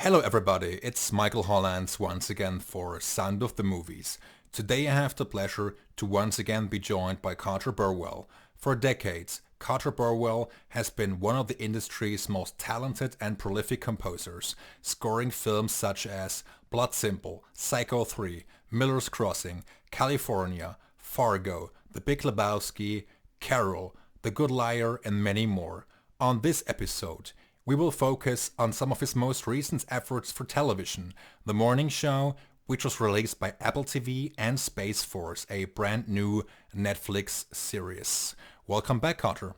Hello everybody, it's Michael Hollands once again for Sound of the Movies. Today I have the pleasure to once again be joined by Carter Burwell. For decades, Carter Burwell has been one of the industry's most talented and prolific composers, scoring films such as Blood Simple, Psycho 3, Miller's Crossing, California, Fargo, The Big Lebowski, Carol, The Good Liar, and many more. On this episode, we will focus on some of his most recent efforts for television, The Morning Show, which was released by Apple TV, and Space Force, a brand new Netflix series. Welcome back, Carter.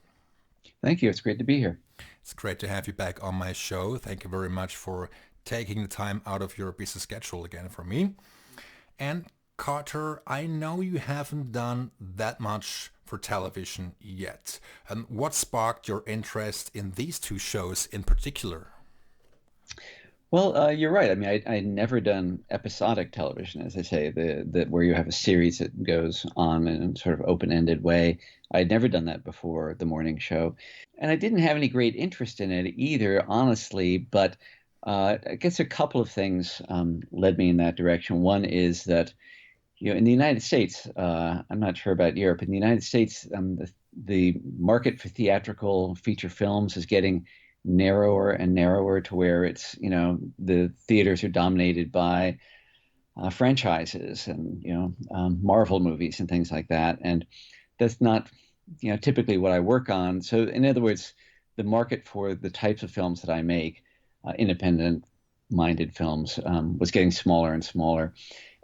Thank you. It's great to be here. It's great to have you back on my show. Thank you very much for taking the time out of your busy schedule again for me. And Carter, I know you haven't done that much for television yet. And what sparked your interest in these two shows in particular? Well, you're right. I mean, I'd never done episodic television, as I say, the where you have a series that goes on in a sort of open-ended way. I'd never done that before the morning show, and I didn't have any great interest in it either, honestly. But I guess a couple of things led me in that direction. One is that, in the United States, I'm not sure about Europe. In the United States, the market for theatrical feature films is getting narrower and narrower to where it's, the theaters are dominated by franchises and, Marvel movies and things like that. And that's not, typically what I work on. So in other words, the market for the types of films that I make, independent-minded films, was getting smaller and smaller.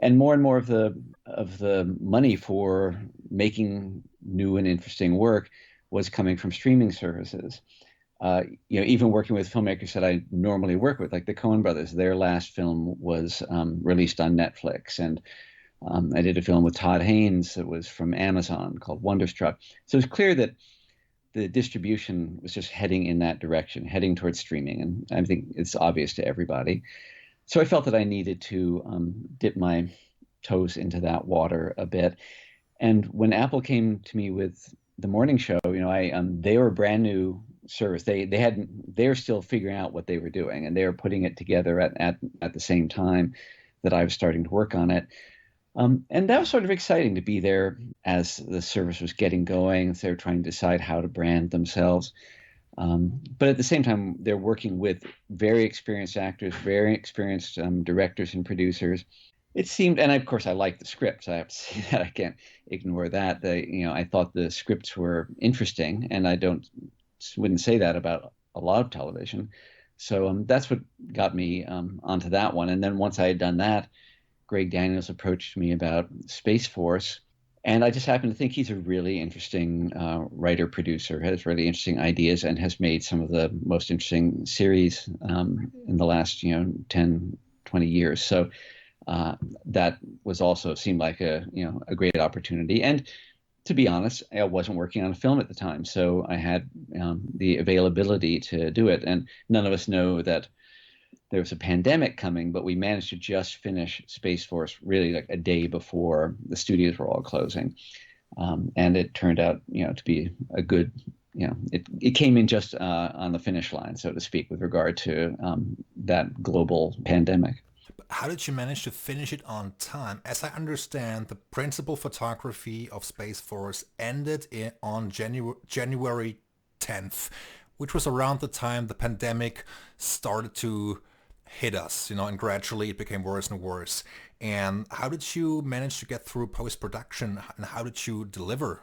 And more of the money for making new and interesting work was coming from streaming services. Even working with filmmakers that I normally work with, like the Coen brothers, their last film was released on Netflix, and I did a film with Todd Haynes that was from Amazon called Wonderstruck. So it's clear that the distribution was just heading in that direction, heading towards streaming, and I think it's obvious to everybody. So I felt that I needed to dip my toes into that water a bit. And when Apple came to me with the morning show, they were a brand new service. They're still figuring out what they were doing, and they were putting it together at the same time that I was starting to work on it. And that was sort of exciting to be there as the service was getting going. They were trying to decide how to brand themselves. But at the same time, they're working with very experienced actors, very experienced directors and producers. It seemed, and of course, I like the scripts. I have to say that I can't ignore that. I thought the scripts were interesting, and I wouldn't say that about a lot of television. So that's what got me onto that one. And then once I had done that, Greg Daniels approached me about Space Force. And I just happen to think he's a really interesting writer-producer, has really interesting ideas, and has made some of the most interesting series in the last, 10, 20 years. So that was also seemed like a great opportunity. And to be honest, I wasn't working on a film at the time, so I had the availability to do it. And none of us know that there was a pandemic coming, but we managed to just finish Space Force really like a day before the studios were all closing. And it turned out, to be a good, it came in just on the finish line, so to speak, with regard to that global pandemic. How did you manage to finish it on time? As I understand, the principal photography of Space Force ended on January 10th, which was around the time the pandemic started to hit us, and gradually it became worse and worse. And how did you manage to get through post-production, and how did you deliver?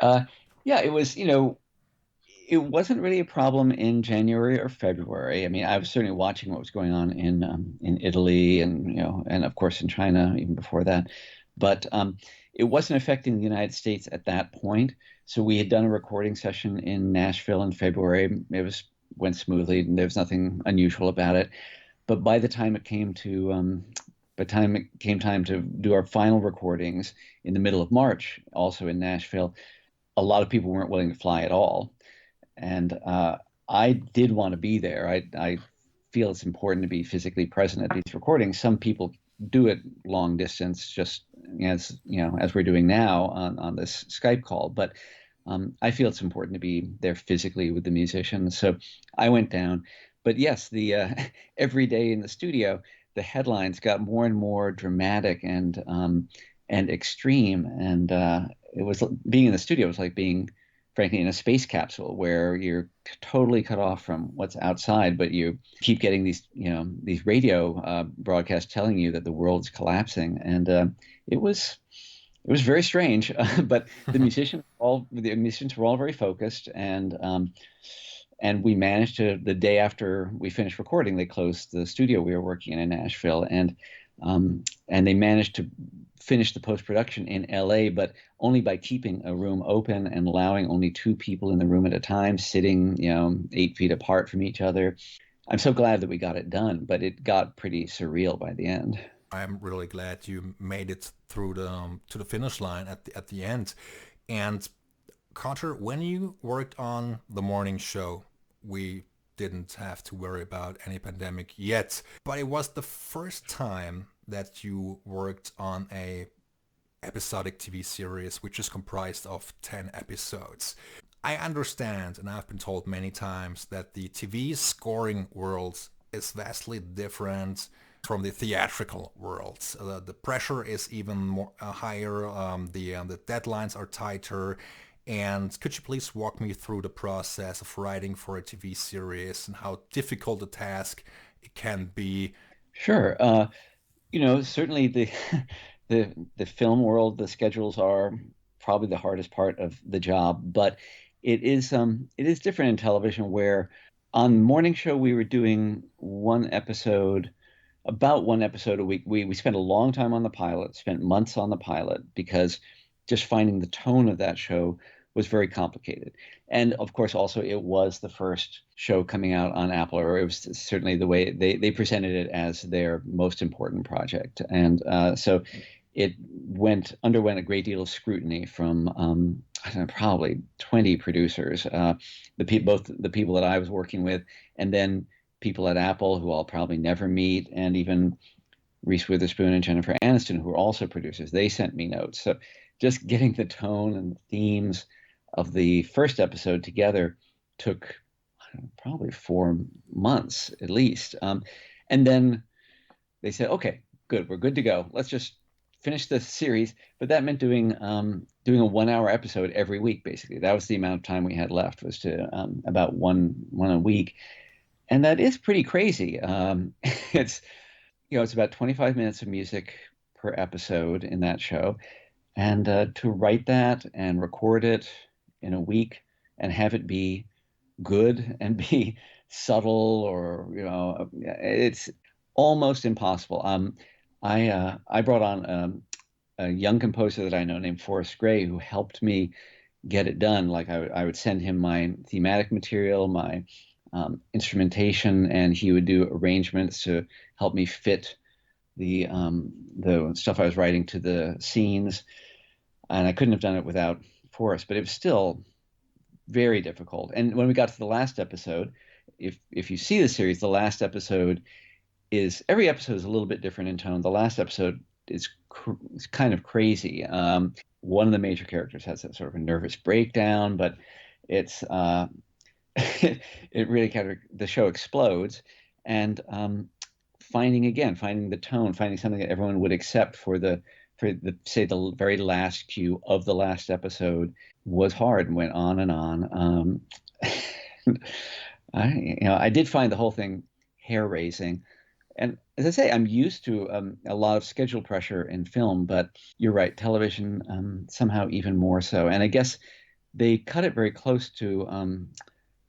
uh, yeah, it was, it wasn't really a problem in January or February. I mean, I was certainly watching what was going on in Italy and, and of course in China even before that. But it wasn't affecting the United States at that point. So we had done a recording session in Nashville in February. Went smoothly, and there was nothing unusual about it. But by the time it came time to do our final recordings in the middle of March, also in Nashville, a lot of people weren't willing to fly at all. And I did want to be there. I feel it's important to be physically present at these recordings. Some people do it long distance, just as we're doing now on this Skype call. But I feel it's important to be there physically with the musicians. So I went down, But yes, the every day in the studio, the headlines got more and more dramatic and extreme, and it was being in the studio was like being, frankly, in a space capsule where you're totally cut off from what's outside, but you keep getting these radio broadcasts telling you that the world's collapsing, and it was very strange. But the musicians were all very focused, and we managed to, the day after we finished recording, they closed the studio we were working in Nashville, and they managed to finish the post-production in LA, but only by keeping a room open and allowing only two people in the room at a time, sitting 8 feet apart from each other. I'm so glad that we got it done, but it got pretty surreal by the end. I'm really glad you made it through to the finish line at the end. And Carter, when you worked on the morning show, we didn't have to worry about any pandemic yet, but it was the first time that you worked on a episodic TV series which is comprised of 10 episodes. I understand, and I've been told many times, that the TV scoring world is vastly different from the theatrical world. The pressure is even more higher, the deadlines are tighter. And could you please walk me through the process of writing for a TV series and how difficult a task it can be? Sure. Certainly the film world, the schedules are probably the hardest part of the job, but it is different in television where on morning show we were doing about one episode a week. We spent a long time on the pilot, spent months on the pilot because just finding the tone of that show was very complicated. And of course, also it was the first show coming out on Apple, or it was certainly the way they presented it as their most important project. And so it underwent a great deal of scrutiny from I don't know, probably 20 producers, both the people that I was working with, and then people at Apple who I'll probably never meet, and even Reese Witherspoon and Jennifer Aniston, who were also producers. They sent me notes. So just getting the tone and the themes of the first episode together took, I don't know, probably 4 months at least. And then they said, okay, good, we're good to go. Let's just finish the series. But that meant doing a 1 hour episode every week, basically. That was the amount of time we had left, was to about one a week. And that is pretty crazy. It's it's about 25 minutes of music per episode in that show. And to write that and record it in a week and have it be good and be subtle, or it's almost impossible. I brought on a young composer that I know named Forrest Gray, who helped me get it done. Like I would send him my thematic material, my instrumentation, and he would do arrangements to help me fit the stuff I was writing to the scenes. And I couldn't have done it without Forrest, but it was still very difficult. And when we got to the last episode, if you see the series, the last episode every episode is a little bit different in tone. The last episode is kind of crazy. One of the major characters has a sort of a nervous breakdown, but it's it really kind of, the show explodes, and finding the tone, finding something that everyone would accept for the very last cue of the last episode was hard, and went on and on. I did find the whole thing hair raising. And as I say, I'm used to a lot of schedule pressure in film, but you're right, television somehow even more so. And I guess they cut it very close to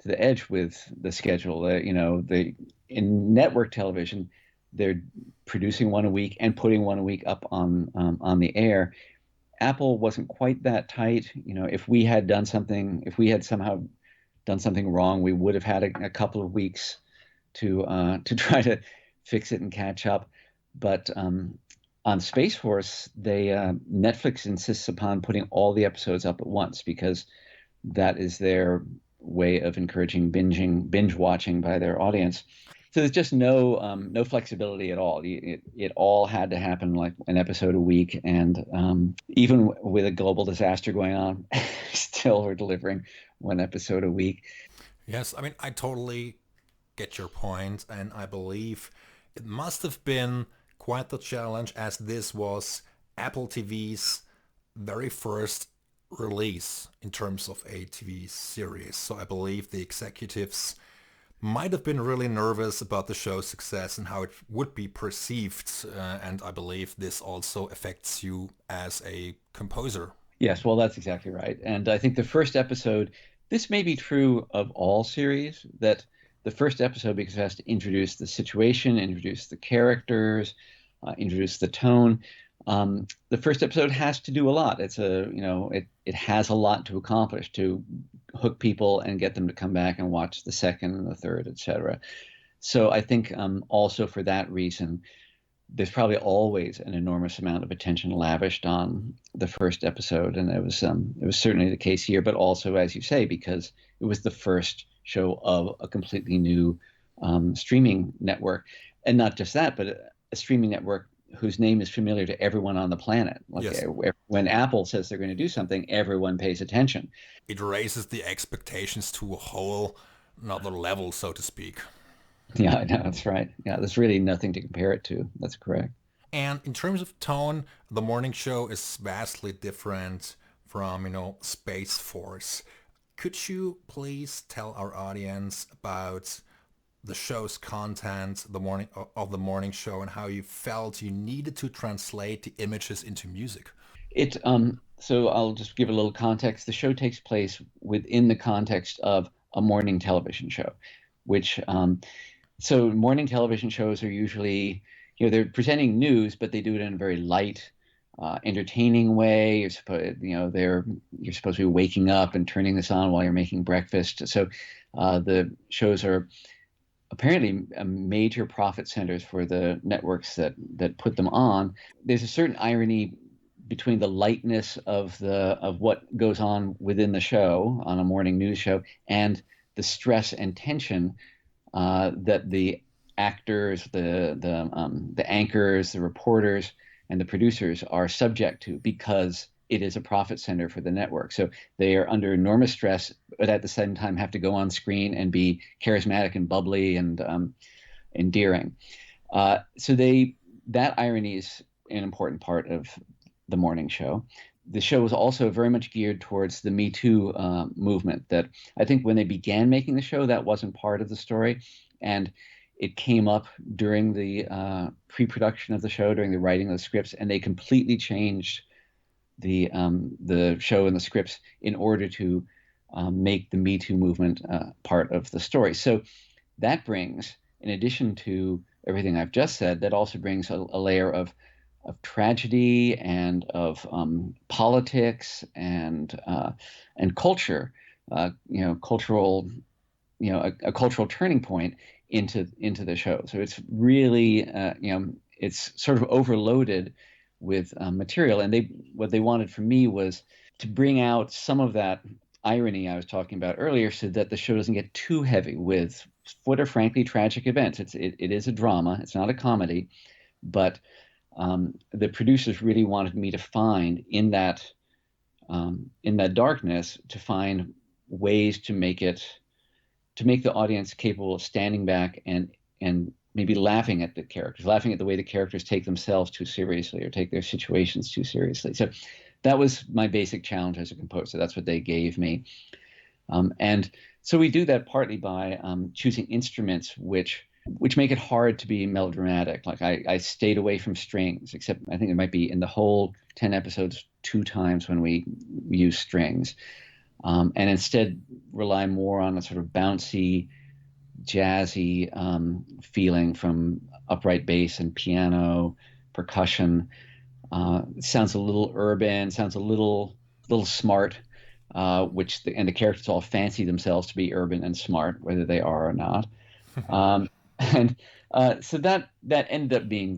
the edge with the schedule. In network television, they're producing one a week and putting one a week up on the air. Apple wasn't quite that tight. If we had somehow done something wrong, we would have had a couple of weeks to try to fix it and catch up. But on Space Force, Netflix insists upon putting all the episodes up at once, because that is their way of encouraging binge watching by their audience. So there's just no flexibility at all. It all had to happen like an episode a week, and even with a global disaster going on, still we're delivering one episode a week. Yes, I mean, I totally get your point, and I believe it must have been quite the challenge, as this was Apple TV's very first release in terms of a TV series. So I believe the executives might have been really nervous about the show's success and how it would be perceived. And I believe this also affects you as a composer. Yes, well, that's exactly right. And I think the first episode, this may be true of all series, that the first episode, because it has to introduce the situation, introduce the characters, introduce the tone. The first episode has to do a lot. It has a lot to accomplish to hook people and get them to come back and watch the second and the third, etc. So I think also for that reason, there's probably always an enormous amount of attention lavished on the first episode, and it was certainly the case here. But also, as you say, because it was the first show of a completely new streaming network, and not just that, but a streaming network whose name is familiar to everyone on the planet. Like Yes. When Apple says they're going to do something, everyone pays attention. It raises the expectations to a whole another level, so to speak. Yeah, no, that's right. Yeah, there's really nothing to compare it to. That's correct. And in terms of tone, the morning show is vastly different from, Space Force. Could you please tell our audience about the show's content, the morning show, and how you felt you needed to translate the images into music? So I'll just give a little context. The show takes place within the context of a morning television show, which so morning television shows are usually, they're presenting news, but they do it in a very light, entertaining way. You're supposed to be waking up and turning this on while you're making breakfast. So the shows are apparently major profit centers for the networks that put them on. There's a certain irony between the lightness of what goes on within the show on a morning news show and the stress and tension that the actors, the anchors, the reporters, and the producers are subject to, because it is a profit center for the network. So they are under enormous stress, but at the same time have to go on screen and be charismatic and bubbly and endearing. So that irony is an important part of the morning show. The show was also very much geared towards the Me Too movement. That I think when they began making the show, that wasn't part of the story, and it came up during the pre-production of the show, during the writing of the scripts, and they completely changed the show and the scripts in order to make the Me Too movement part of the story. So that brings, in addition to everything I've just said, that also brings a layer of tragedy and of politics and culture, cultural, a cultural turning point into the show. So it's really, it's sort of overloaded with material. And what they wanted from me was to bring out some of that irony I was talking about earlier, so that the show doesn't get too heavy with what are frankly tragic events. It is a drama. It's not a comedy, but the producers really wanted me to find in that darkness, to find ways to make the audience capable of standing back and maybe laughing at the characters, laughing at the way the characters take themselves too seriously or take their situations too seriously. So that was my basic challenge as a composer. That's what they gave me. And so we do that partly by choosing instruments which make it hard to be melodramatic. Like I stayed away from strings, except I think it might be in the whole 10 episodes 2 times when we use strings, and instead rely more on a sort of bouncy, jazzy feeling from upright bass and piano, percussion. It sounds a little urban, sounds a little smart, and the characters all fancy themselves to be urban and smart, whether they are or not. And so that ended up being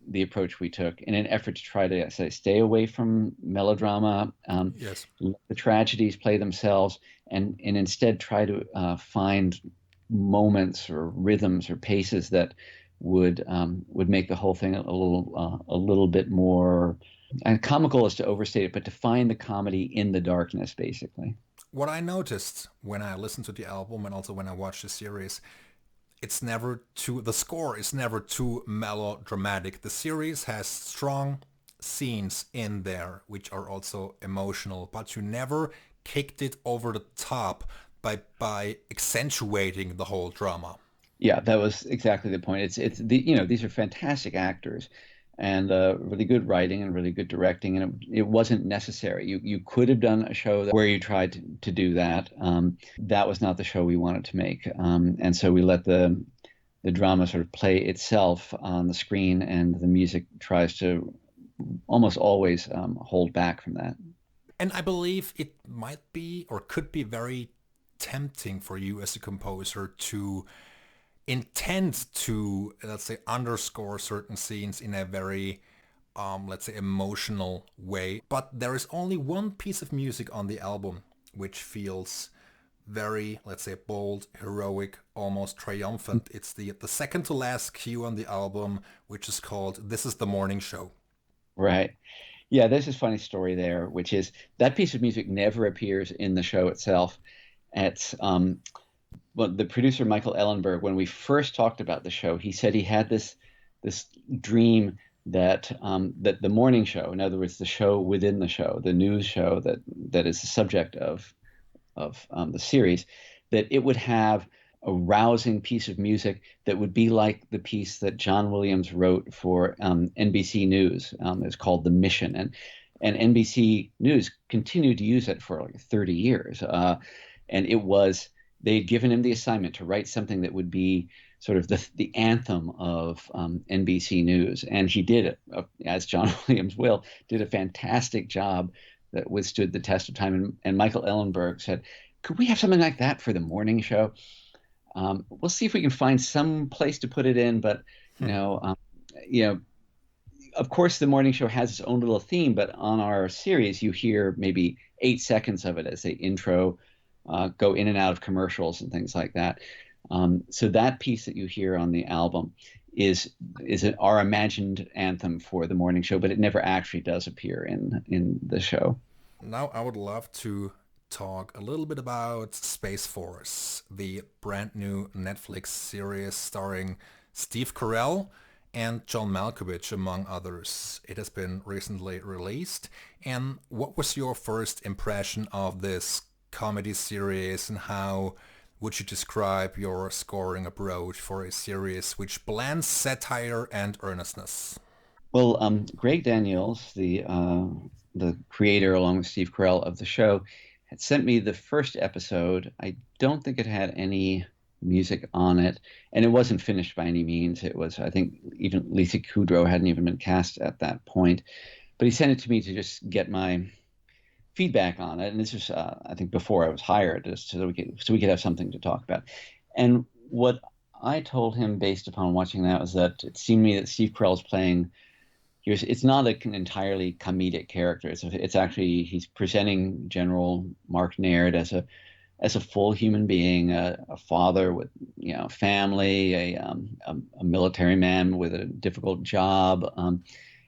the approach we took in an effort to try to stay away from melodrama, Yes. let the tragedies play themselves, and instead try to find moments or rhythms or paces that would make the whole thing a little bit more, and comical is to overstate it, but to find the comedy in the darkness, basically. What I noticed when I listened to the album and also when I watched the series, the score is never too melodramatic. The series has strong scenes in there which are also emotional, but you never kicked it over the top by accentuating the whole drama. Yeah, that was exactly the point. It's the these are fantastic actors and really good writing and really good directing, and it wasn't necessary. You could have done a show where you tried to do that. That was not the show we wanted to make, and so we let the drama sort of play itself on the screen, and the music tries to almost always hold back from that. And I believe it might be or could be very tempting for you as a composer to intend to, let's say, underscore certain scenes in a very, let's say, emotional way. But there is only one piece of music on the album which feels very, let's say, bold, heroic, almost triumphant. It's the second to last cue on the album, which is called "This Is the Morning Show." Right. Yeah, there's this funny story there, which is that piece of music never appears in the show itself. It's well, the producer Michael Ellenberg, when we first talked about the show, he said he had this dream that that the morning show, in other words, the show within the show, the news show that is the subject of the series, that it would have a rousing piece of music that would be like the piece that John Williams wrote for NBC News. It's called The Mission, and NBC News continued to use it for like 30 years. And it was, they'd given him the assignment to write something that would be sort of the anthem of NBC News. And he did it, as John Williams will, did a fantastic job that withstood the test of time. And Michael Ellenberg said, could we have something like that for the morning show? We'll see if we can find some place to put it in, but you know, of course, the morning show has its own little theme, but on our series, you hear maybe 8 seconds of it as they intro, go in and out of commercials and things like that. So that piece that you hear on the album is our imagined anthem for the morning show, but it never actually does appear in the show. Now I would love to talk a little bit about Space Force, the brand new Netflix series starring Steve Carell and John Malkovich, among others. It has been recently released. And what was your first impression of this comedy series, and how would you describe your scoring approach for a series which blends satire and earnestness? Well, Greg Daniels, the creator along with Steve Carell of the show, had sent me the first episode. I don't think it had any music on it, and it wasn't finished by any means. It was, I think, even Lisa Kudrow hadn't even been cast at that point. But he sent it to me to just get my feedback on it, and this was, I think, before I was hired, just so we could have something to talk about. And what I told him based upon watching that was that it seemed to me that Steve Carell's playing. It's not an entirely comedic character. It's actually, he's presenting General Mark Naird as a full human being, a father with family, a military man with a difficult job,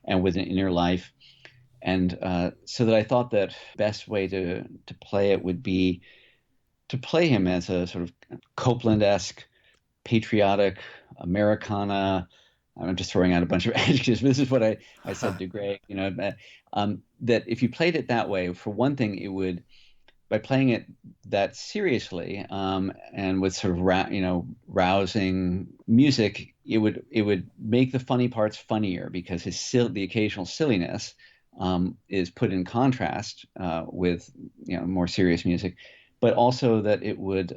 and with an inner life. And so that I thought that best way to play it would be to play him as a sort of Copeland-esque, patriotic Americana. I'm just throwing out a bunch of adjectives. This is what I said to Greg, that if you played it that way, for one thing, it would, by playing it that seriously, and with sort of rousing music, it would make the funny parts funnier, because the occasional silliness is put in contrast with more serious music. But also that it would,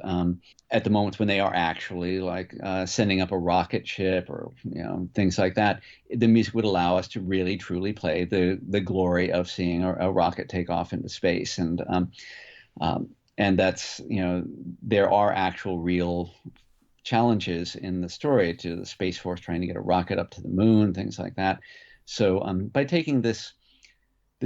at the moments when they are actually like sending up a rocket ship or things like that, the music would allow us to really truly play the glory of seeing a rocket take off into space. And that's, there are actual real challenges in the story to the Space Force trying to get a rocket up to the moon, things like that. So by taking this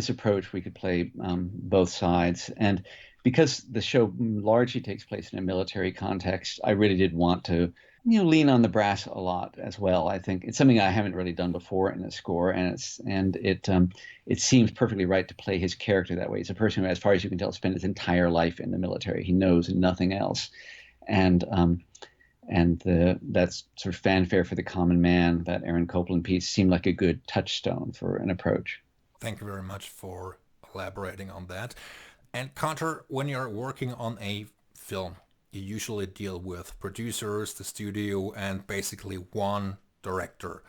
approach, we could play both sides. And because the show largely takes place in a military context, I really did want to lean on the brass a lot as well. I think it's something I haven't really done before in a score, and it seems perfectly right to play his character that way. He's a person who, as far as you can tell, spent his entire life in the military. He knows nothing else, and and that's sort of fanfare for the common man, that Aaron Copland piece, seemed like a good touchstone for an approach. Thank you very much for elaborating on that. And Carter, when you're working on a film, you usually deal with producers, the studio, and basically one director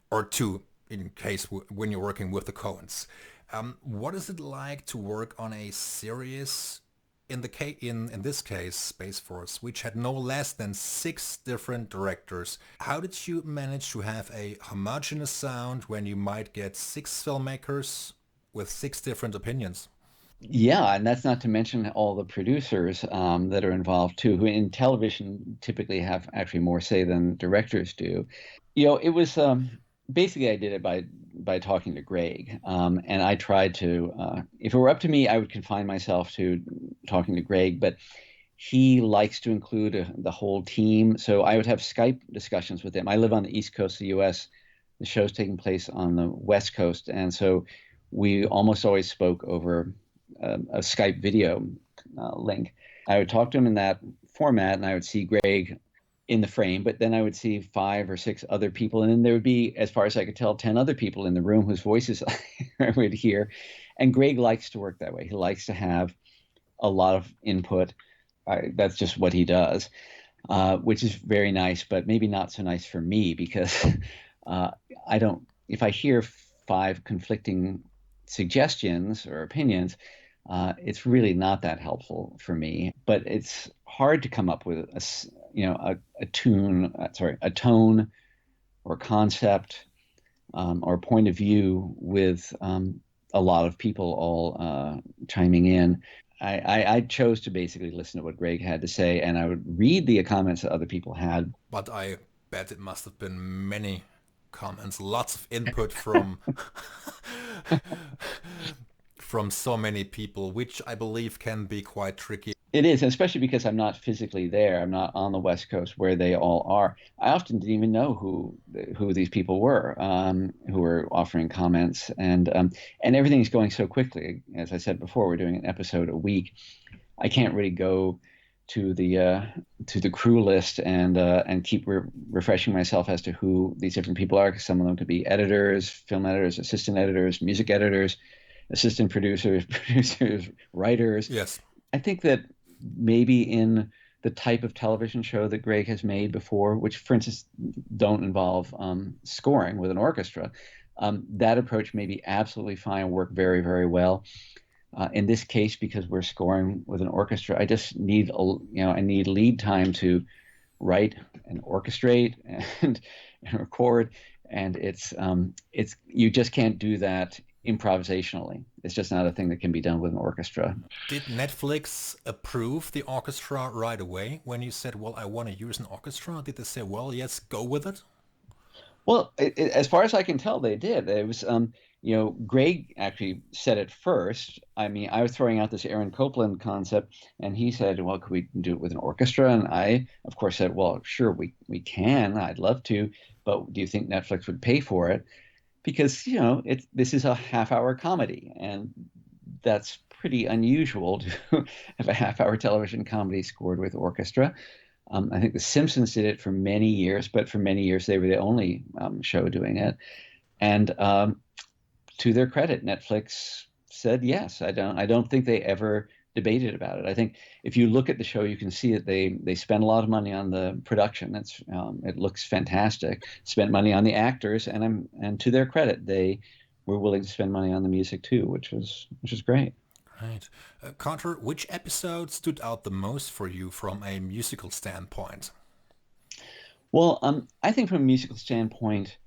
or two in case when you're working with the Coens. What is it like to work on a series in this case, Space Force, which had no less than 6 different directors? How did you manage to have a homogeneous sound when you might get 6 filmmakers with 6 different opinions? Yeah, and that's not to mention all the producers that are involved too, who in television typically have actually more say than directors do. It was basically I did it by talking to Greg, and I tried to. If it were up to me, I would confine myself to talking to Greg, but he likes to include the whole team, so I would have Skype discussions with him. I live on the East Coast of the U.S. The show's taking place on the West Coast, and so we almost always spoke over a Skype video link. I would talk to him in that format, and I would see Greg in the frame, but then I would see 5 or 6 other people, and then there would be, as far as I could tell, 10 other people in the room whose voices I would hear. And Greg likes to work that way. He likes to have a lot of input. That's just what he does, which is very nice, but maybe not so nice for me because I don't. If I hear 5 conflicting suggestions or opinions, it's really not that helpful for me. But it's hard to come up with a tone or concept or point of view with a lot of people all chiming in. I chose to basically listen to what Greg had to say, and I would read the comments that other people had. But I bet it must have been many comments, lots of input from from so many people, which I believe can be quite tricky. It is, especially because I'm not physically there. I'm not on the West Coast where they all are. I often didn't even know who these people were who were offering comments, and everything's going so quickly. As I said before, we're doing an episode a week. I can't really go to the crew list and keep refreshing myself as to who these different people are, because some of them could be editors, film editors, assistant editors, music editors, assistant producers, writers. Yes. I think that maybe in the type of television show that Greg has made before, which, for instance, don't involve scoring with an orchestra, that approach may be absolutely fine, work very, very well. In this case, because we're scoring with an orchestra, I just need I need lead time to write and orchestrate and record, and it's you just can't do that improvisationally. It's just not a thing that can be done with an orchestra. Did Netflix approve the orchestra right away when you said, well, I want to use an orchestra? Did they say, well, yes, go with it? Well, as far as I can tell, they did. It was, Greg actually said it first. I mean, I was throwing out this Aaron Copland concept, and he said, well, could we do it with an orchestra? And I, of course, said, well, sure, we can. I'd love to. But do you think Netflix would pay for it? Because, this is a half-hour comedy, and that's pretty unusual to have a half-hour television comedy scored with orchestra. I think The Simpsons did it for many years, but for many years they were the only show doing it. And to their credit, Netflix said yes. I don't think they ever debated about it. I think if you look at the show, you can see that they spent a lot of money on the production. It looks fantastic. Spent money on the actors, and to their credit, they were willing to spend money on the music too, which was great. Right. Carter, which episode stood out the most for you from a musical standpoint? Well, I think from a musical standpoint,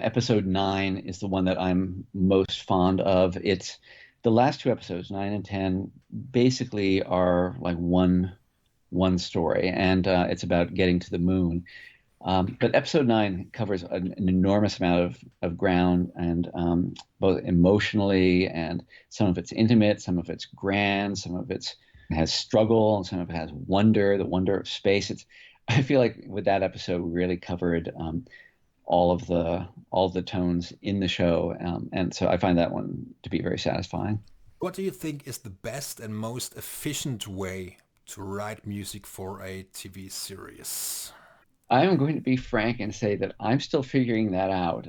episode 9 is the one that I'm most fond of. It's the last 2 episodes, 9 and 10, basically are like one story, and it's about getting to the moon. But episode 9 covers an enormous amount of ground, and both emotionally, and some of it's intimate, some of it's grand, some of it has struggle, and some of it has wonder, the wonder of space. I feel like with that episode, we really covered all of the tones in the show, and so I find that one to be very satisfying. What do you think is the best and most efficient way to write music for a TV series? I am going to be frank and say that I'm still figuring that out.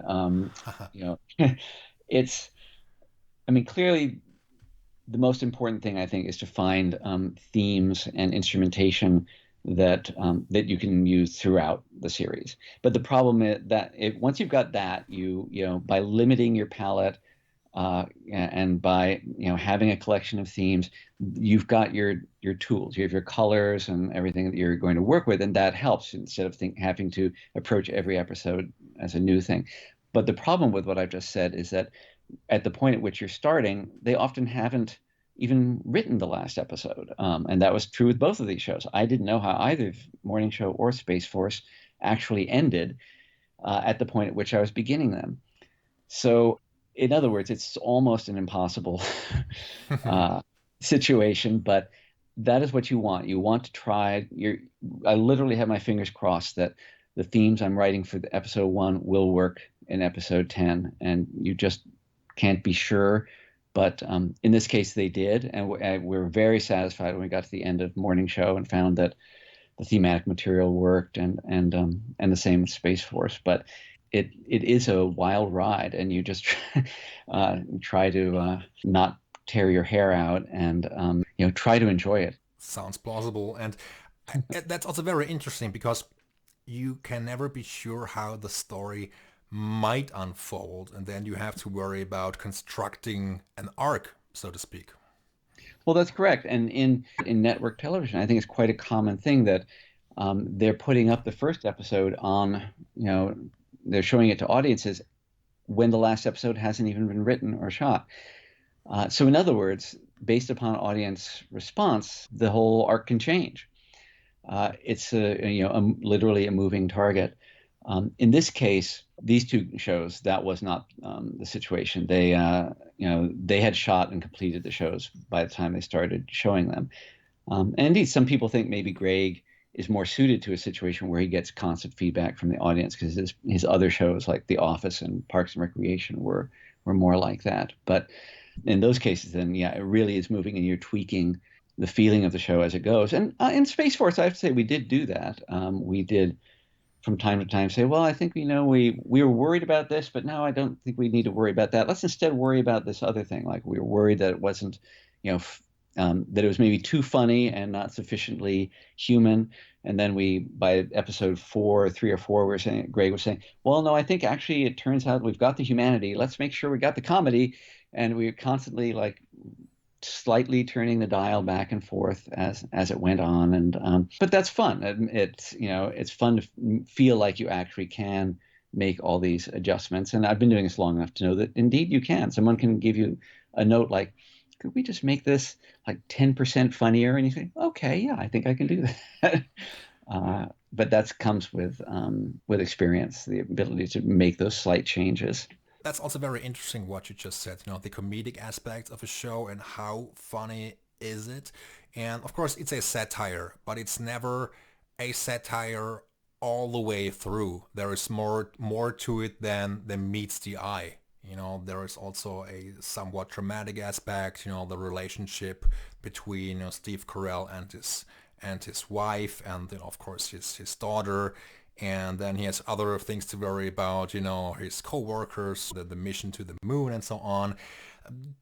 It's, I mean, clearly the most important thing I think is to find themes and instrumentation that you can use throughout the series. But the problem is that once you've got that, by limiting your palette and by having a collection of themes, you've got your tools. You have your colors and everything that you're going to work with, and that helps instead of having to approach every episode as a new thing. But the problem with what I've just said is that at the point at which you're starting, they often haven't even written the last episode. And that was true with both of these shows. I didn't know how either Morning Show or Space Force actually ended at the point at which I was beginning them. So, in other words, it's almost an impossible situation, but that is what you want. You want to try. I literally have my fingers crossed that the themes I'm writing for the episode 1 will work in episode 10, and you just can't be sure. But in this case, they did, and we're very satisfied when we got to the end of Morning Show and found that the thematic material worked, and the same with Space Force. But it is a wild ride, and you just try to not tear your hair out, and try to enjoy it. Sounds plausible, and that's also very interesting because you can never be sure how the story might unfold, and then you have to worry about constructing an arc, so to speak. Well, that's correct. And in network television, I think it's quite a common thing that they're putting up the first episode on, they're showing it to audiences when the last episode hasn't even been written or shot. So in other words, based upon audience response, the whole arc can change. It's literally a moving target. In this case, these two shows, that was not the situation. They had shot and completed the shows by the time they started showing them. And indeed, some people think maybe Greg is more suited to a situation where he gets constant feedback from the audience because his other shows like The Office and Parks and Recreation were more like that. But in those cases, then, yeah, it really is moving and you're tweaking the feeling of the show as it goes. And in Space Force, I have to say, we did do that. We did from time to time say, well, I think we were worried about this, but now I don't think we need to worry about that. Let's instead worry about this other thing. Like we were worried that it wasn't, that it was maybe too funny and not sufficiently human. And then by episode 3 or 4, Greg was saying, well, no, I think actually it turns out we've got the humanity. Let's make sure we got the comedy. And we were constantly like slightly turning the dial back and forth as it went on. And but that's fun. It's fun to feel like you actually can make all these adjustments. And I've been doing this long enough to know that indeed you can. Someone can give you a note like, could we just make this like 10% funnier? And you think, okay, yeah, I think I can do that. But that comes with experience, the ability to make those slight changes. That's also very interesting what you just said, the comedic aspect of a show and how funny is it. And of course it's a satire, but it's never a satire all the way through. There is more to it than meets the eye. There is also a somewhat dramatic aspect, the relationship between Steve Carell and his wife, and then of course his daughter. And then he has other things to worry about, his co-workers, the mission to the moon and so on.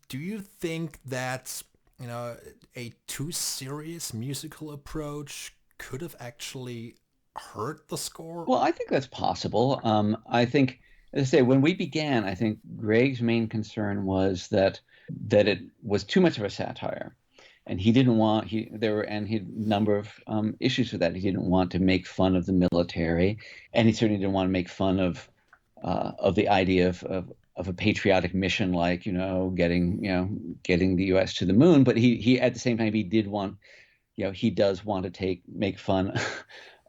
Do you think that, a too serious musical approach could have actually hurt the score? Well, I think that's possible. I think, as I say, when we began, I think Greg's main concern was that it was too much of a satire. And he didn't want he had a number of issues with that. He didn't want to make fun of the military, and he certainly didn't want to make fun of the idea of a patriotic mission, like getting the U.S. to the moon. But he at the same time he does want to make fun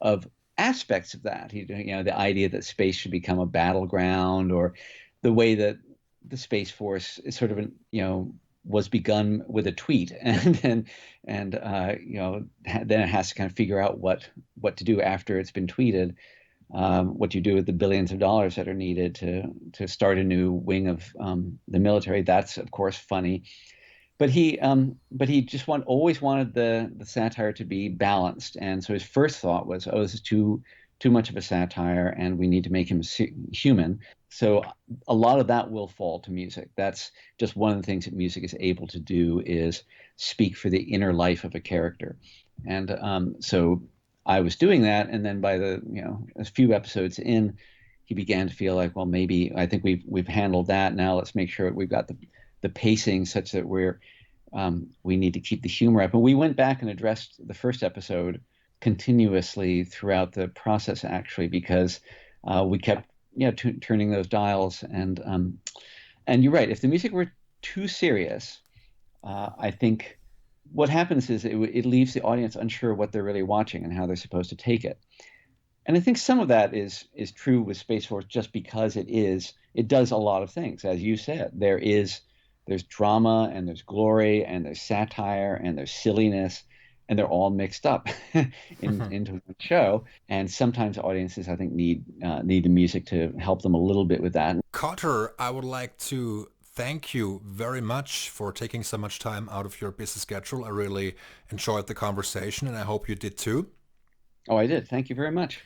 of aspects of that. The idea that space should become a battleground, or the way that the Space Force is sort of was begun with a tweet, and then it has to kind of figure out what to do after it's been tweeted. What you do with the billions of dollars that are needed to start a new wing of the military. That's of course funny, but he just always wanted the satire to be balanced, and so his first thought was, oh, this is too much of a satire, and we need to make him human. So a lot of that will fall to music. That's just one of the things that music is able to do, is speak for the inner life of a character, and so I was doing that, and then by a few episodes in, he began to feel like, well, maybe I think we've handled that. Now let's make sure we've got the pacing such that we need to keep the humor up. And we went back and addressed the first episode continuously throughout the process, actually, because we kept turning those dials. And you're right. If the music were too serious, I think what happens is it leaves the audience unsure what they're really watching and how they're supposed to take it. And I think some of that is true with Space Force, just because it does a lot of things. As you said, there's drama, and there's glory, and there's satire, and there's silliness, and they're all mixed up into the show. And sometimes audiences, I think, need the music to help them a little bit with that. Carter, I would like to thank you very much for taking so much time out of your busy schedule. I really enjoyed the conversation, and I hope you did too. Oh, I did. Thank you very much.